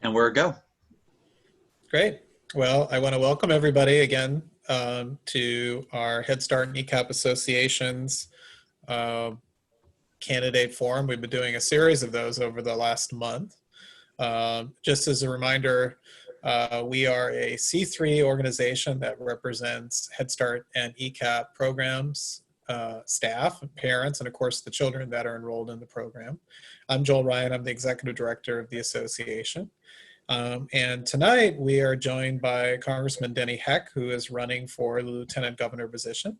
and we're a go. Great. Well, I want to welcome everybody again to our Head Start and ECAP Association's candidate forum. We've been doing a series of those over the last month. Just as a reminder, we are a C3 organization that represents Head Start and ECAP programs, staff, parents, and of course the children that are enrolled in the program. I'm Joel Ryan. I'm the executive director of the association. And tonight we are joined by Congressman Denny Heck, who is running for the lieutenant governor position.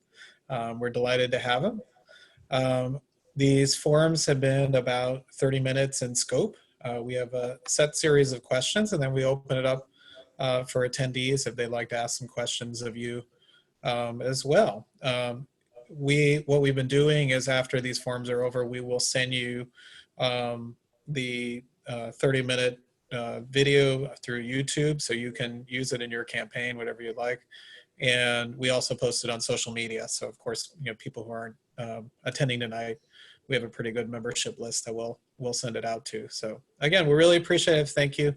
We're delighted to have him. These forums have been about 30 minutes in scope. We have a set series of questions, and then we open it up for attendees if they'd like to ask some questions of you as well. What we've been doing is after these forums are over, we will send you the 30-minute video through YouTube, so you can use it in your campaign, whatever you'd like. And we also post it on social media. So of course, people who aren't attending tonight, we have a pretty good membership list that we'll send it out to. So again, we really appreciate it. Thank you,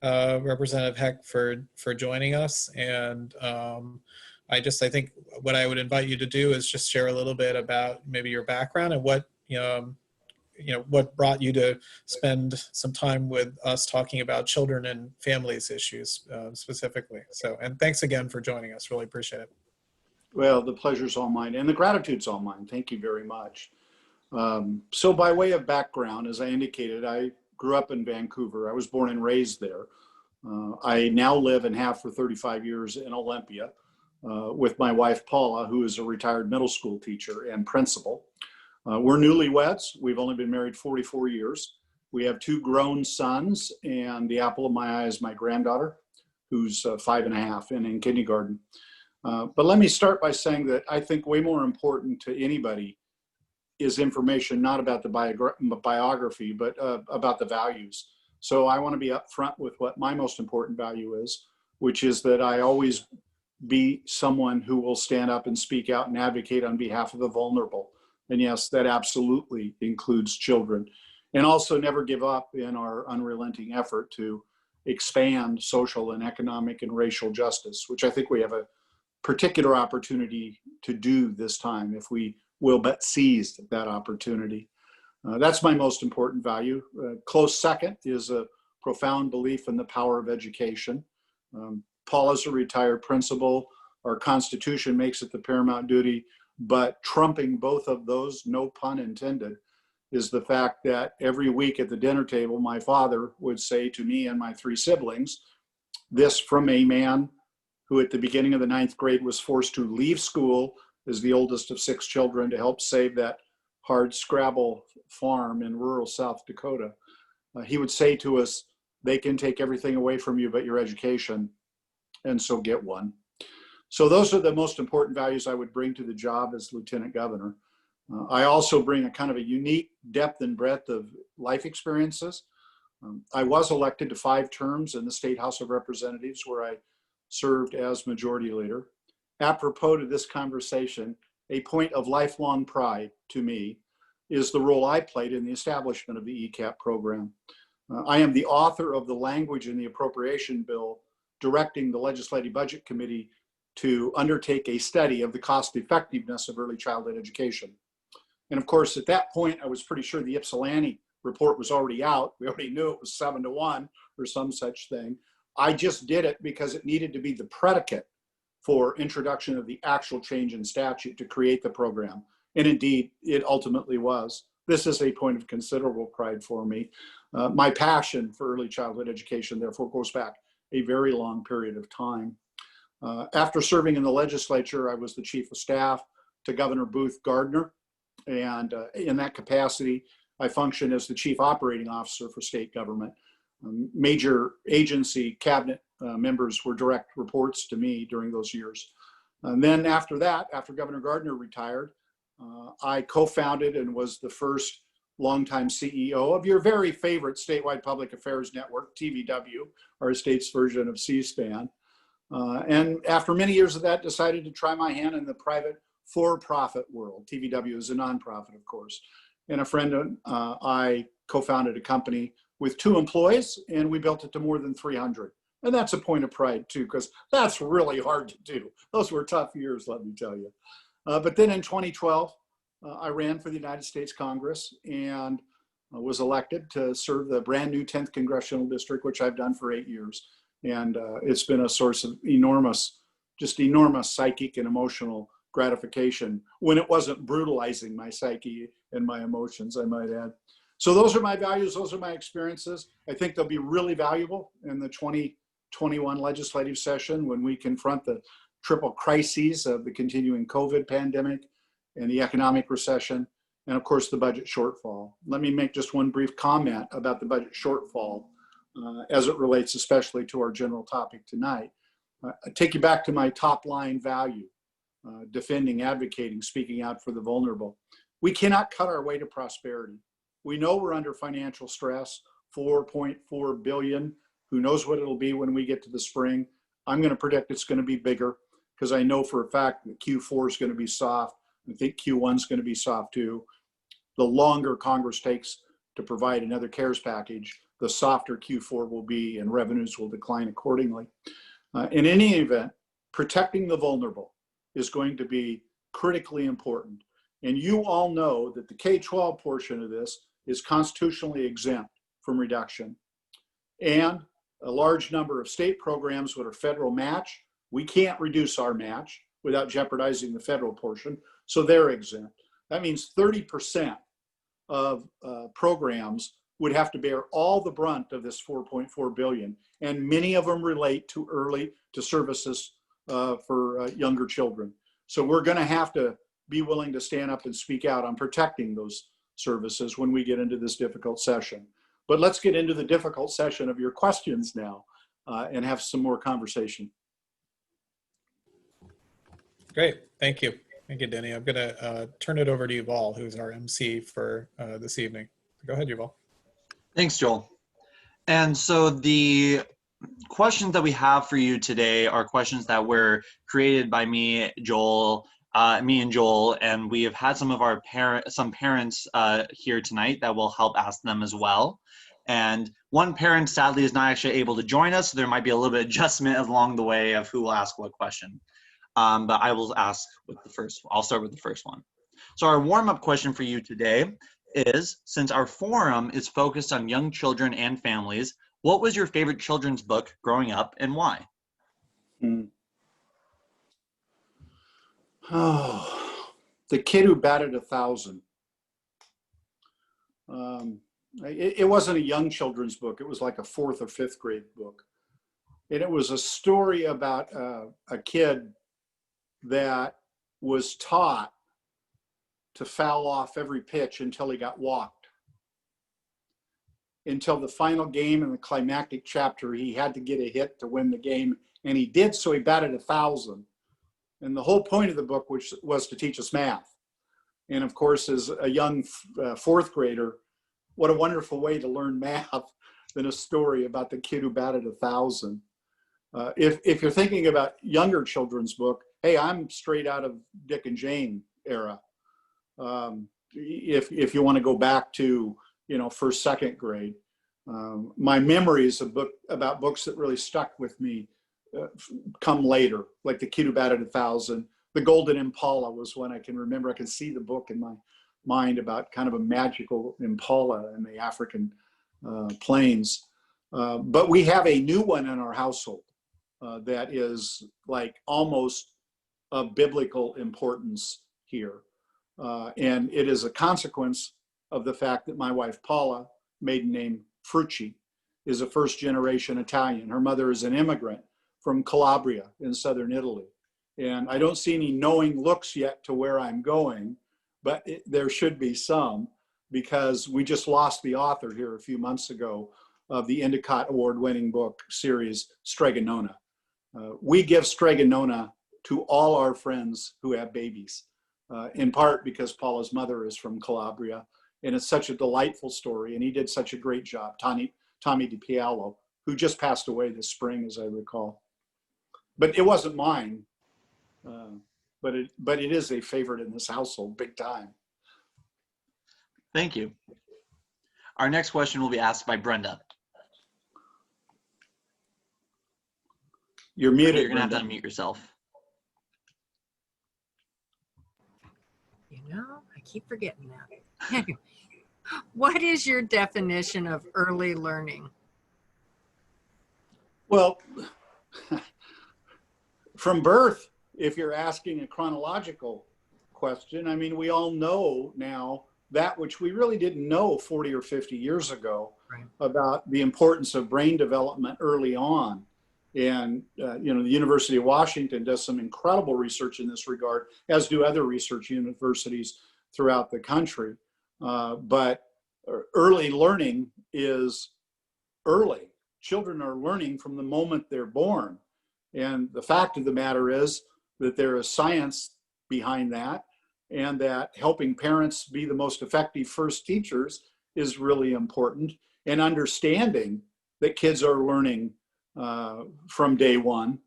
Representative Heck, for joining us. And I think what I would invite you to do is just share a little bit about maybe your background and what what brought you to spend some time with us talking about children and families issues specifically. So, and thanks again for joining us. Really appreciate it. Well, the pleasure's all mine and the gratitude's all mine. Thank you very much. So by way of background, as I indicated, I grew up in Vancouver. I was born and raised there. I now live and have for 35 years in Olympia with my wife, Paula, who is a retired middle school teacher and principal. We're newlyweds. We've only been married 44 years. We have 2 grown sons, and the apple of my eye is my granddaughter, who's 5.5 and in kindergarten. But let me start by saying that I think way more important to anybody is information not about the biography, but about the values. So I want to be upfront with what my most important value is, which is that I always be someone who will stand up and speak out and advocate on behalf of the vulnerable. And yes, that absolutely includes children. And also never give up in our unrelenting effort to expand social and economic and racial justice, which I think we have a particular opportunity to do this time if we will but seize that opportunity. That's my most important value. Close second is a profound belief in the power of education. Paul is a retired principal. Our Constitution makes it the paramount duty. But trumping both of those, no pun intended, is the fact that every week at the dinner table, my father would say to me and my 3 siblings, this from a man who at the beginning of the 9th grade was forced to leave school as the oldest of 6 children to help save that hard scrabble farm in rural South Dakota. He would say to us, they can take everything away from you but your education, and so get one. So those are the most important values I would bring to the job as lieutenant governor. I also bring a kind of a unique depth and breadth of life experiences. I was elected to 5 terms in the State House of Representatives, where I served as majority leader. Apropos to this conversation, a point of lifelong pride to me is the role I played in the establishment of the ECAP program. I am the author of the language in the appropriation bill directing the Legislative Budget Committee to undertake a study of the cost effectiveness of early childhood education. And of course, at that point, I was pretty sure the Ypsilanti report was already out. We already knew it was 7-1 or some such thing. I just did it because it needed to be the predicate for introduction of the actual change in statute to create the program. And indeed, it ultimately was. This is a point of considerable pride for me. My passion for early childhood education, therefore, goes back a very long period of time. After serving in the legislature, I was the chief of staff to Governor Booth Gardner. And in that capacity, I functioned as the chief operating officer for state government. Major agency cabinet members were direct reports to me during those years. And then after that, after Governor Gardner retired, I co-founded and was the first longtime CEO of your very favorite statewide public affairs network, TVW, our state's version of C-SPAN. And after many years of that, decided to try my hand in the private for-profit world. TVW is a nonprofit, of course. And a friend and I co-founded a company with 2 employees, and we built it to more than 300. And that's a point of pride too, because that's really hard to do. Those were tough years, let me tell you. But then in 2012, I ran for the United States Congress and was elected to serve the brand new 10th Congressional District, which I've done for 8 years. And it's been a source of enormous psychic and emotional gratification when it wasn't brutalizing my psyche and my emotions, I might add. So those are my values. Those are my experiences. I think they'll be really valuable in the 2021 legislative session when we confront the triple crises of the continuing COVID pandemic and the economic recession, and of course the budget shortfall. Let me make just one brief comment about the budget shortfall as it relates especially to our general topic tonight. I take you back to my top line value, defending, advocating, speaking out for the vulnerable. We cannot cut our way to prosperity. We know we're under financial stress, 4.4 billion. Who knows what it'll be when we get to the spring? I'm going to predict it's going to be bigger because I know for a fact that Q4 is going to be soft. I think Q1 is going to be soft too. The longer Congress takes to provide another CARES package, the softer Q4 will be and revenues will decline accordingly. In any event, protecting the vulnerable is going to be critically important. And you all know that the K-12 portion of this is constitutionally exempt from reduction. And a large number of state programs that are federal match, we can't reduce our match without jeopardizing the federal portion, so they're exempt. That means 30% of programs would have to bear all the brunt of this 4.4 billion, and many of them relate to services for younger children. So we're going to have to be willing to stand up and speak out on protecting those services when we get into this difficult session. But let's get into the difficult session of your questions now and have some more conversation. Great, thank you. Thank you, Denny. I'm gonna turn it over to Yuval, who's our MC for this evening. Go ahead, Yuval. Thanks, Joel. And so the questions that we have for you today are questions that were created by me, Joel, and we have had some of our parents here tonight that will help ask them as well. And one parent sadly is not actually able to join us, so there might be a little bit of adjustment along the way of who will ask what question. But I will ask with the first. I'll start with the first one. So our warm-up question for you today is, since our forum is focused on young children and families, what was your favorite children's book growing up and why? Oh, The Kid Who Batted 1,000. It wasn't a young children's book. It was like a 4th or 5th grade book. And it was a story about a kid that was taught to foul off every pitch until he got walked. Until the final game in the climactic chapter, he had to get a hit to win the game, and he did, so he batted 1,000. And the whole point of the book was to teach us math. And of course, as a young 4th grader, what a wonderful way to learn math than a story about the kid who batted 1,000. If you're thinking about younger children's book, hey, I'm straight out of Dick and Jane era. If you want to go back to, 1st, 2nd grade, my memories about books that really stuck with me come later, like The Kid Who Batted 1,000. The Golden Impala was one I can remember. I can see the book in my mind about kind of a magical impala in the African plains. But we have a new one in our household that is like almost of biblical importance here. And it is a consequence of the fact that my wife, Paula, maiden name Frucci, is a 1st-generation Italian. Her mother is an immigrant from Calabria in southern Italy. And I don't see any knowing looks yet to where I'm going, but there should be some, because we just lost the author here a few months ago of the Endicott Award-winning book series, Stregonona. We give Stregonona to all our friends who have babies, in part because Paula's mother is from Calabria, and it's such a delightful story, and he did such a great job, Tommy DiPialo, who just passed away this spring, as I recall. But it wasn't mine, but it is a favorite in this household, big time. Thank you. Our next question will be asked by Brenda. You're muted, You're going to have Brenda. to unmute yourself. You know, I keep forgetting that. What is your definition of early learning? Well, from birth, if you're asking a chronological question, I mean, we all know now that which we really didn't know 40 or 50 years ago, Right. about the importance of brain development early on. And, you know, the University of Washington does some incredible research in this regard, as do other research universities throughout the country. But early learning is early. Children are learning from the moment they're born. And the fact of the matter is that there is science behind that, and that helping parents be the most effective first teachers is really important, and understanding that kids are learning from day one.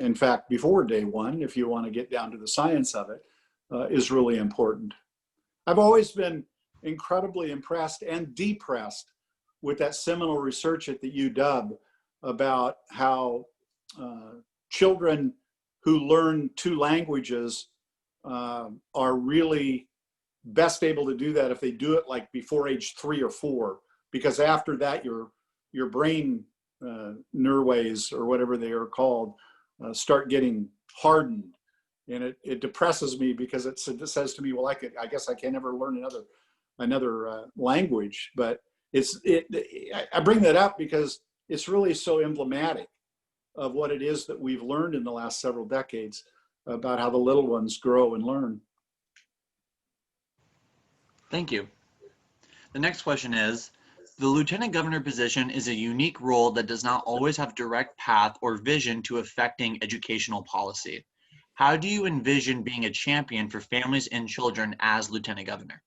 In fact, before day one, if you want to get down to the science of it, is really important. I've always been incredibly impressed and depressed with that seminal research at the UW about how children who learn 2 languages are really best able to do that if they do it like before age 3 or 4, because after that your brain neurways, or whatever they are called, start getting hardened, and it depresses me, because it says to me, well, I guess I can never learn another language. But I bring that up because it's really so emblematic of what it is that we've learned in the last several decades about how the little ones grow and learn. Thank you. The next question is, the lieutenant governor position is a unique role that does not always have direct path or vision to affecting educational policy. How do you envision being a champion for families and children as lieutenant governor?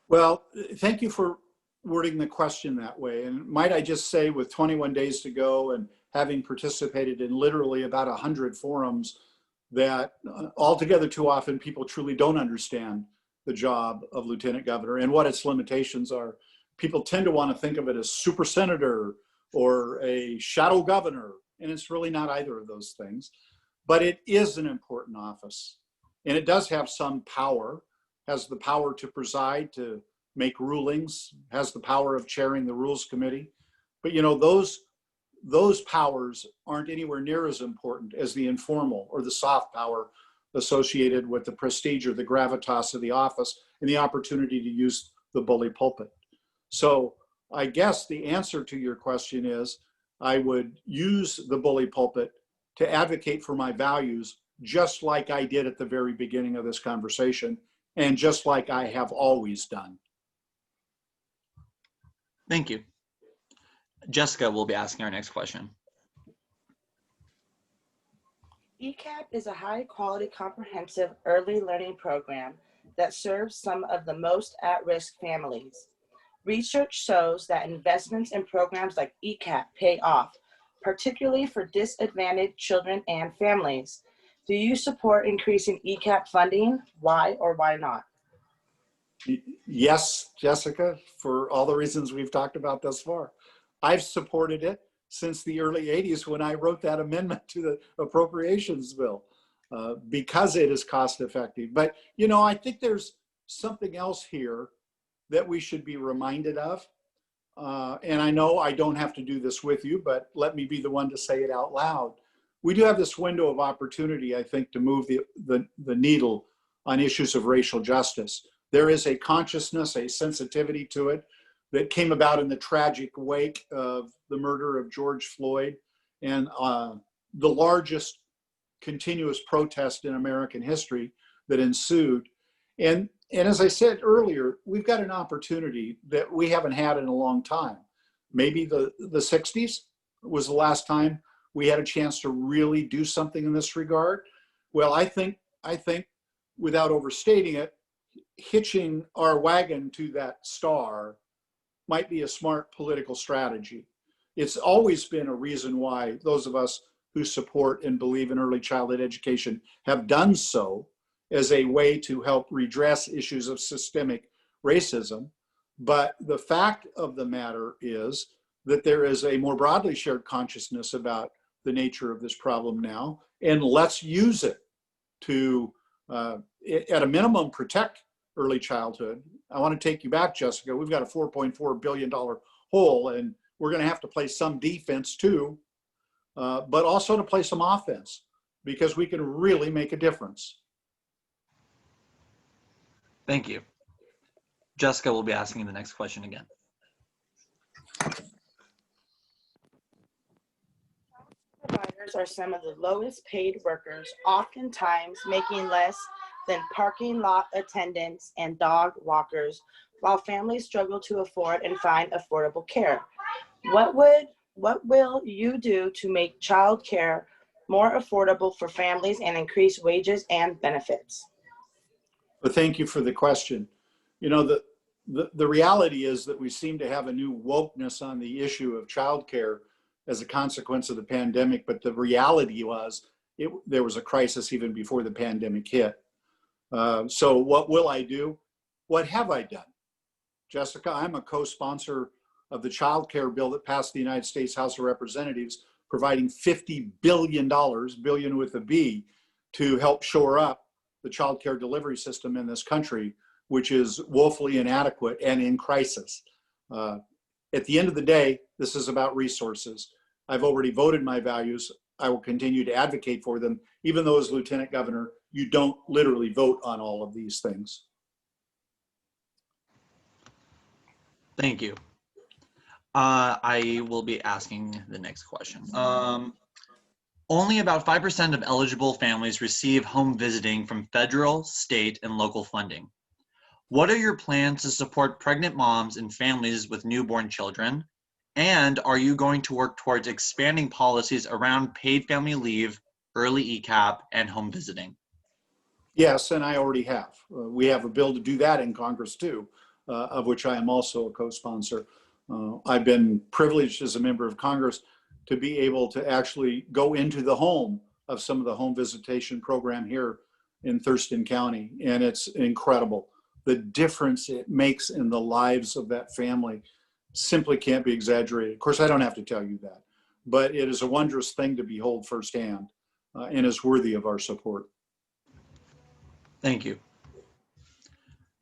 Well, thank you for wording the question that way. And might I just say, with 21 days to go and having participated in literally about 100 forums, that altogether too often people truly don't understand the job of lieutenant governor and what its limitations are. People tend to want to think of it as super senator or a shadow governor, and it's really not either of those things. But it is an important office, and it does have some power, has the power to preside, to make rulings, has the power of chairing the rules committee. But you know, those powers aren't anywhere near as important as the informal or the soft power associated with the prestige or the gravitas of the office and the opportunity to use the bully pulpit. So I guess the answer to your question is, I would use the bully pulpit to advocate for my values, just like I did at the very beginning of this conversation, and just like I have always done. Thank you. Jessica will be asking our next question. ECAP is a high-quality, comprehensive early learning program that serves some of the most at-risk families. Research shows that investments in programs like ECAP pay off, particularly for disadvantaged children and families. Do you support increasing ECAP funding? Why or why not? Yes, Jessica, for all the reasons we've talked about thus far. I've supported it since the early 80s when I wrote that amendment to the appropriations bill, because it is cost effective. But, you know, I think there's something else here that we should be reminded of. And I know I don't have to do this with you, but let me be the one to say it out loud. We do have this window of opportunity, I think, to move the needle on issues of racial justice. There is a consciousness, a sensitivity to it that came about in the tragic wake of the murder of George Floyd and the largest continuous protest in American history that ensued. And as I said earlier, we've got an opportunity that we haven't had in a long time. Maybe the 60s was the last time we had a chance to really do something in this regard. Well, I think without overstating it, hitching our wagon to that star might be a smart political strategy. It's always been a reason why those of us who support and believe in early childhood education have done so, as a way to help redress issues of systemic racism. But the fact of the matter is that there is a more broadly shared consciousness about the nature of this problem now, and let's use it to, at a minimum, protect early childhood. I want to take you back, Jessica. We've got a $4.4 billion hole, and we're going to have to play some defense too, but also to play some offense, because we can really make a difference. Thank you. Jessica will be asking the next question again. Providers are some of the lowest paid workers, oftentimes making less than parking lot attendants and dog walkers, while families struggle to afford and find affordable care. What will you do to make child care more affordable for families and increase wages and benefits? But thank you for the question. You know, the reality is that we seem to have a new wokeness on the issue of childcare as a consequence of the pandemic, but the reality was there was a crisis even before the pandemic hit. So what will I do? What have I done? Jessica, I'm a co-sponsor of the child care bill that passed the United States House of Representatives, providing $50 billion, billion with a B, to help shore up the child care delivery system in this country, which is woefully inadequate and in crisis. At the end of the day, this is about resources. I've already voted my values. I will continue to advocate for them, even though as Lieutenant Governor, you don't literally vote on all of these things. Thank you. I will be asking the next question. Only about 5% of eligible families receive home visiting from federal, state, and local funding. What are your plans to support pregnant moms and families with newborn children? And are you going to work towards expanding policies around paid family leave, early ECAP, and home visiting? Yes, and I already have. We have a bill to do that in Congress too, of which I am also a co-sponsor. I've been privileged as a member of Congress to be able to actually go into the home of some of the home visitation program here in Thurston County, and it's incredible. The difference it makes in the lives of that family simply can't be exaggerated. Of course, I don't have to tell you that, but it is a wondrous thing to behold firsthand and is worthy of our support. Thank you.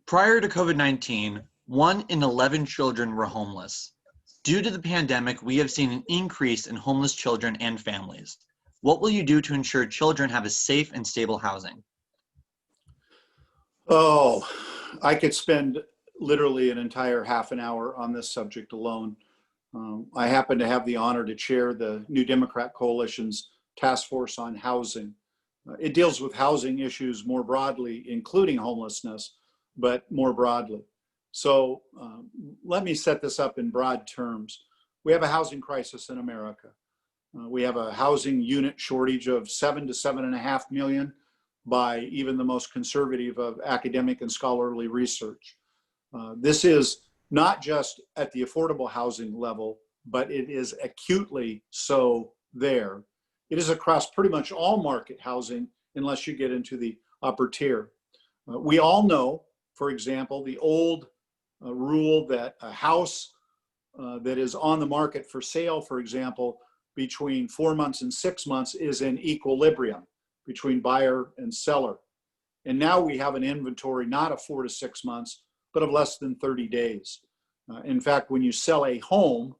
Prior to COVID-19, 1 in 11 children were homeless. Due to the pandemic, we have seen an increase in homeless children and families. What will you do to ensure children have a safe and stable housing? Oh, I could spend literally an entire half an hour on this subject alone. I happen to have the honor to chair the New Democrat Coalition's Task Force on Housing. It deals with housing issues more broadly, including homelessness, but more broadly. So let me set this up in broad terms. We have a housing crisis in America. We have a housing unit shortage of 7 to 7.5 million by even the most conservative of academic and scholarly research. This is not just at the affordable housing level, but it is acutely so there. It is across pretty much all market housing, unless you get into the upper tier. We all know, for example, the old rule that a house that is on the market for sale, for example, between 4 months and 6 months is in equilibrium between buyer and seller. And now we have an inventory not of 4 to 6 months, but of less than 30 days. In fact, when you sell a home,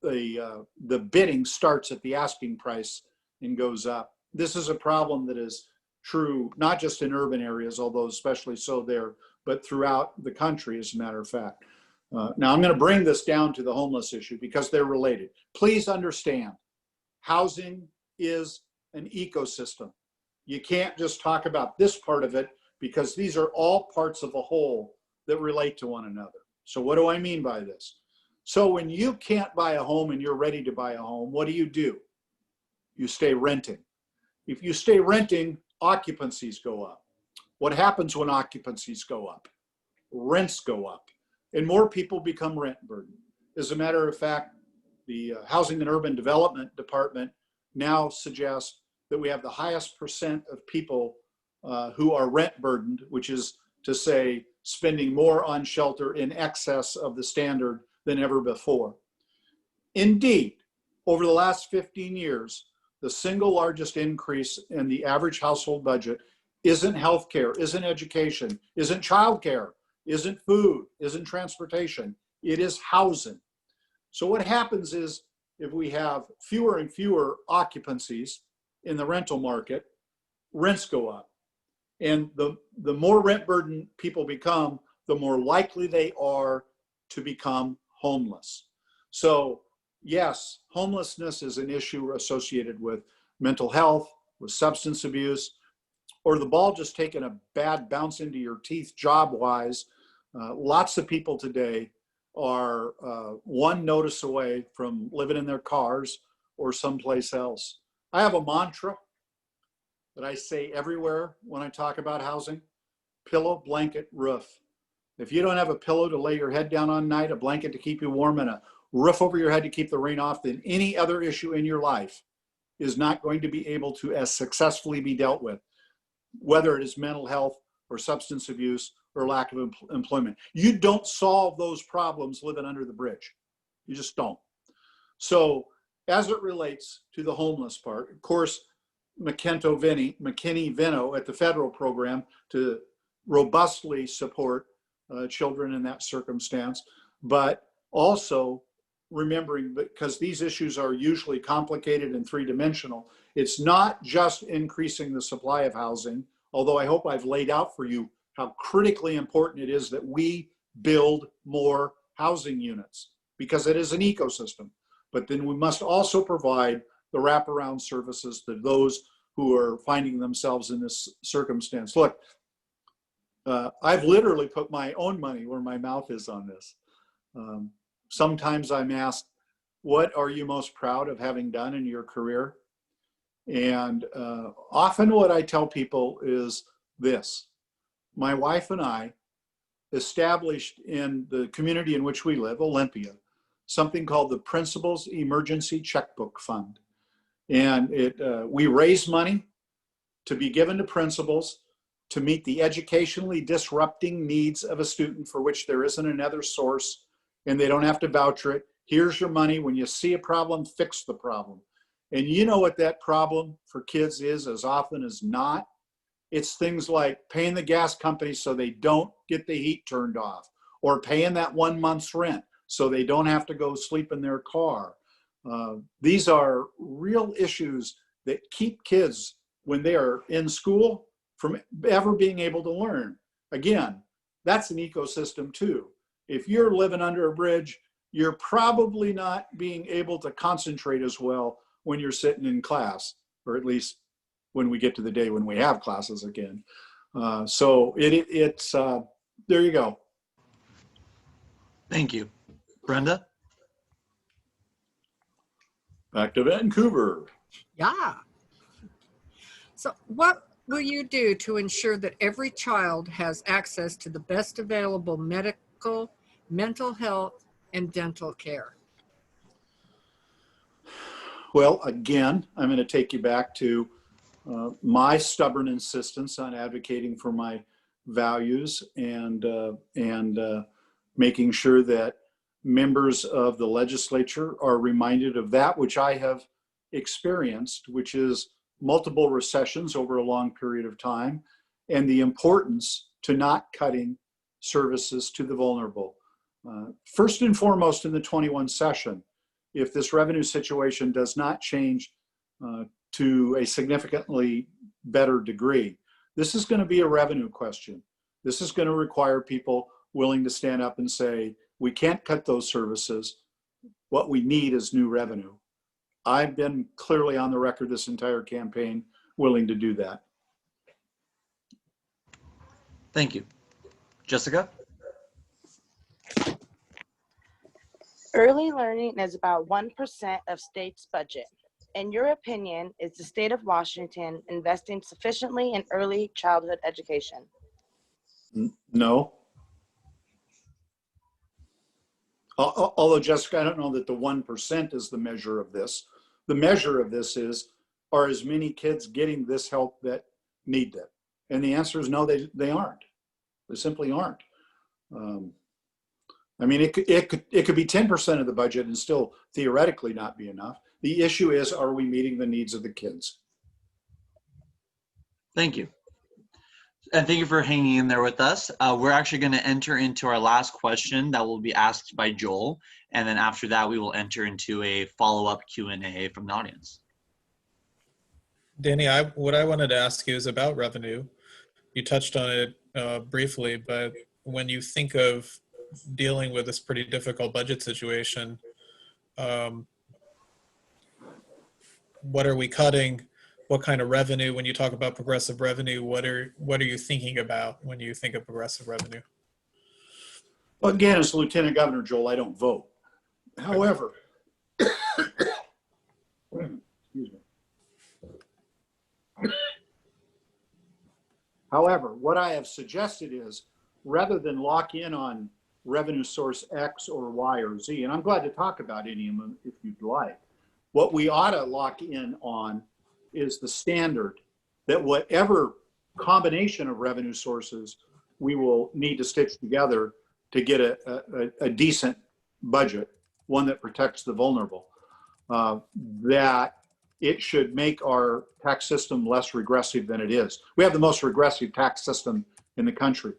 the bidding starts at the asking price and goes up. This is a problem that is true not just in urban areas, although especially so there, but throughout the country, as a matter of fact. Now, I'm going to bring this down to the homeless issue because they're related. Please understand, housing is an ecosystem. You can't just talk about this part of it because these are all parts of a whole that relate to one another. So what do I mean by this? So when you can't buy a home and you're ready to buy a home, what do? You stay renting. If you stay renting, occupancies go up. What happens when occupancies go up? Rents go up, and more people become rent burdened. As a matter of fact, the Housing and Urban Development Department now suggests that we have the highest percent of people who are rent burdened, which is to say spending more on shelter in excess of the standard than ever before. Indeed, over the last 15 years, the single largest increase in the average household budget isn't healthcare, isn't education, isn't childcare, isn't food, isn't transportation. It is housing. So what happens is if we have fewer and fewer occupancies in the rental market, rents go up. And the more rent burdened people become, the more likely they are to become homeless. So yes, homelessness is an issue associated with mental health, with substance abuse, or the ball just taking a bad bounce into your teeth job-wise. Lots of people today are one notice away from living in their cars or someplace else. I have a mantra that I say everywhere when I talk about housing: pillow, blanket, roof. If you don't have a pillow to lay your head down on night, a blanket to keep you warm, and a roof over your head to keep the rain off, then any other issue in your life is not going to be able to as successfully be dealt with, whether it is mental health or substance abuse or lack of employment. You don't solve those problems living under the bridge. You just don't. So as it relates to the homeless part, of course, McKinney-Vento at the federal program to robustly support children in that circumstance, but also remembering, because these issues are usually complicated and three-dimensional, it's not just increasing the supply of housing, although I hope I've laid out for you how critically important it is that we build more housing units, because it is an ecosystem. But then we must also provide the wraparound services to those who are finding themselves in this circumstance. Look, I've literally put my own money where my mouth is on this. Sometimes I'm asked, what are you most proud of having done in your career? And often what I tell people is this: my wife and I established in the community in which we live, Olympia, something called the Principals Emergency Checkbook Fund. And we raise money to be given to principals to meet the educationally disrupting needs of a student for which there isn't another source, and they don't have to voucher it. Here's your money. When you see a problem, fix the problem. And you know what that problem for kids is as often as not? It's things like paying the gas company so they don't get the heat turned off, or paying that 1 month's rent so they don't have to go sleep in their car. These are real issues that keep kids, when they are in school, from ever being able to learn. Again, that's an ecosystem too. If you're living under a bridge, you're probably not being able to concentrate as well when you're sitting in class, or at least when we get to the day when we have classes again. So it's there you go. Thank you. Brenda? Back to Vancouver. Yeah. So what will you do to ensure that every child has access to the best available medical, mental health, and dental care? Well, again, I'm going to take you back to my stubborn insistence on advocating for my values and making sure that members of the legislature are reminded of that which I have experienced, which is multiple recessions over a long period of time, and the importance to not cutting services to the vulnerable. First and foremost, in the 21 session, if this revenue situation does not change to a significantly better degree, this is going to be a revenue question. This is going to require people willing to stand up and say, we can't cut those services. What we need is new revenue. I've been clearly on the record this entire campaign willing to do that. Thank you. Jessica? Early learning is about 1% of state's budget. In your opinion, is the state of Washington investing sufficiently in early childhood education? No. Although, Jessica, I don't know that the 1% is the measure of this. The measure of this is, are as many kids getting this help that need it? And the answer is no, they aren't. They simply aren't. I mean, it could be 10% of the budget and still theoretically not be enough. The issue is, are we meeting the needs of the kids? Thank you. And thank you for hanging in there with us. We're actually going to enter into our last question that will be asked by Joel. And then after that, we will enter into a follow-up Q&A from the audience. Danny, what I wanted to ask you is about revenue. You touched on it briefly, but when you think of dealing with this pretty difficult budget situation, what are we cutting? What kind of revenue? When you talk about progressive revenue, what are you thinking about when you think of progressive revenue? Well, again, as Lieutenant Governor, Joel, I don't vote. However, excuse me. However, what I have suggested is, rather than lock in on revenue source X or Y or Z, and I'm glad to talk about any of them if you'd like, what we ought to lock in on is the standard that whatever combination of revenue sources we will need to stitch together to get a decent budget, one that protects the vulnerable, that it should make our tax system less regressive than it is. We have the most regressive tax system in the country.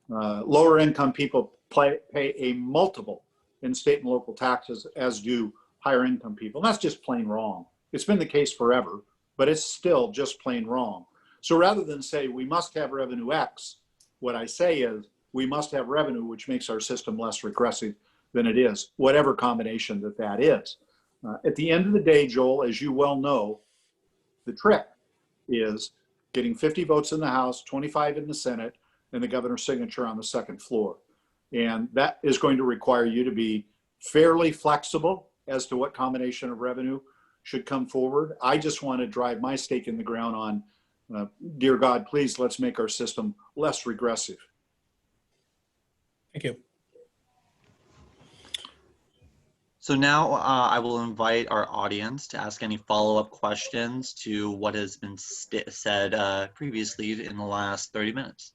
Lower income people pay a multiple in state and local taxes, as do higher income people. And that's just plain wrong. It's been the case forever, but it's still just plain wrong. So rather than say we must have revenue X, what I say is we must have revenue which makes our system less regressive than it is, whatever combination that is. At the end of the day, Joel, as you well know, the trick is getting 50 votes in the House, 25 in the Senate, and the governor's signature on the second floor. And that is going to require you to be fairly flexible as to what combination of revenue should come forward. I just want to drive my stake in the ground on, dear God, please, let's make our system less regressive. Thank you. So now I will invite our audience to ask any follow-up questions to what has been said previously in the last 30 minutes.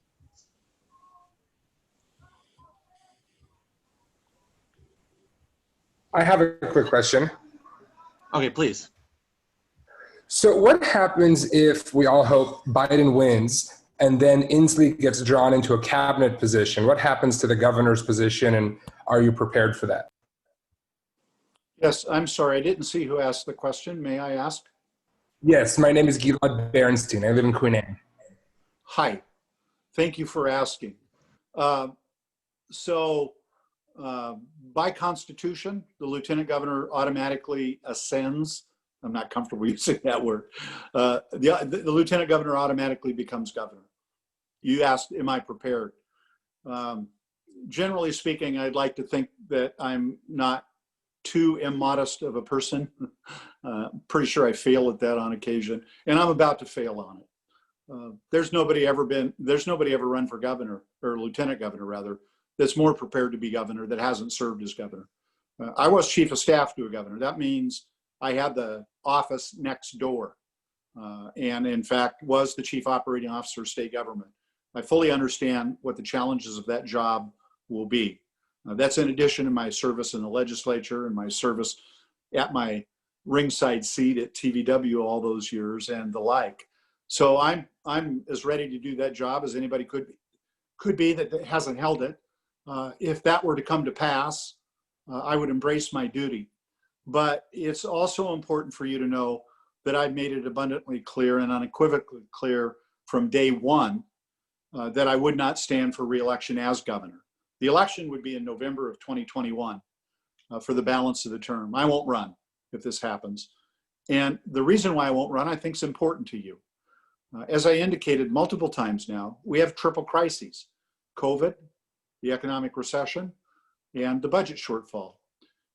I have a quick question. Okay, please. So what happens if we all hope Biden wins and then Inslee gets drawn into a cabinet position? What happens to the governor's position, and are you prepared for that? Yes, I'm sorry, I didn't see who asked the question. May I ask? Yes, my name is Gilad Bernstein. I live in Queen Anne. Hi, thank you for asking. By constitution, the lieutenant governor automatically ascends. I'm not comfortable using that word. The lieutenant governor automatically becomes governor. You asked, am I prepared? Generally speaking, I'd like to think that I'm not too immodest of a person. Pretty sure I fail at that on occasion, and I'm about to fail on it. There's nobody ever run for governor, or lieutenant governor rather, that's more prepared to be governor that hasn't served as governor. I was chief of staff to a governor. That means I had the office next door, and in fact was the chief operating officer of state government. I fully understand what the challenges of that job will be. That's in addition to my service in the legislature and my service at my ringside seat at TVW all those years and the like. So I'm as ready to do that job as anybody could be that hasn't held it. If that were to come to pass, I would embrace my duty. But it's also important for you to know that I've made it abundantly clear and unequivocally clear from day one that I would not stand for re-election as governor. The election would be in November of 2021 for the balance of the term. I won't run if this happens. And the reason why I won't run, I think, is important to you. As I indicated multiple times now, we have triple crises: COVID, the economic recession, and the budget shortfall.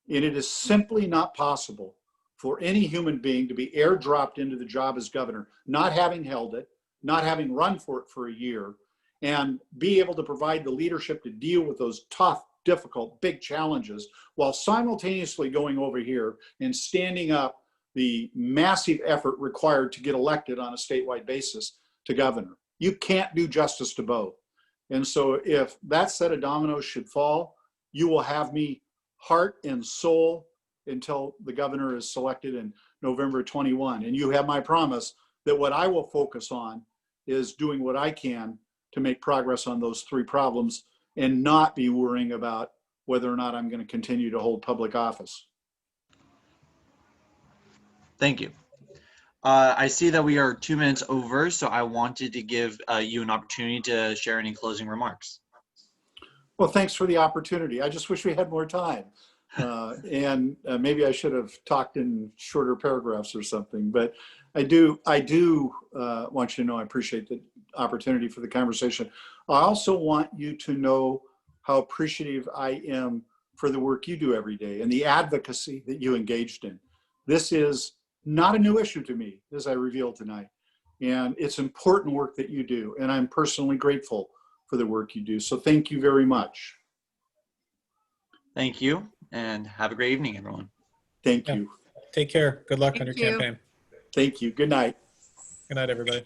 And it is simply not possible for any human being to be airdropped into the job as governor, not having held it, not having run for it for a year, and be able to provide the leadership to deal with those tough, difficult, big challenges while simultaneously going over here and standing up the massive effort required to get elected on a statewide basis to governor. You can't do justice to both. And so if that set of dominoes should fall, you will have me heart and soul until the governor is selected in November 21. And you have my promise that what I will focus on is doing what I can to make progress on those three problems and not be worrying about whether or not I'm going to continue to hold public office. Thank you. I see that we are 2 minutes over, so I wanted to give you an opportunity to share any closing remarks. Well, thanks for the opportunity. I just wish we had more time. And maybe I should have talked in shorter paragraphs or something, but I do want you to know I appreciate the opportunity for the conversation. I also want you to know how appreciative I am for the work you do every day and the advocacy that you engaged in. This is not a new issue to me, as I revealed tonight. And it's important work that you do. And I'm personally grateful for the work you do. So thank you very much. Thank you, and have a great evening, everyone. Thank you. Take care. Good luck on your Thank you. campaign. Thank you. Good night. Good night, everybody.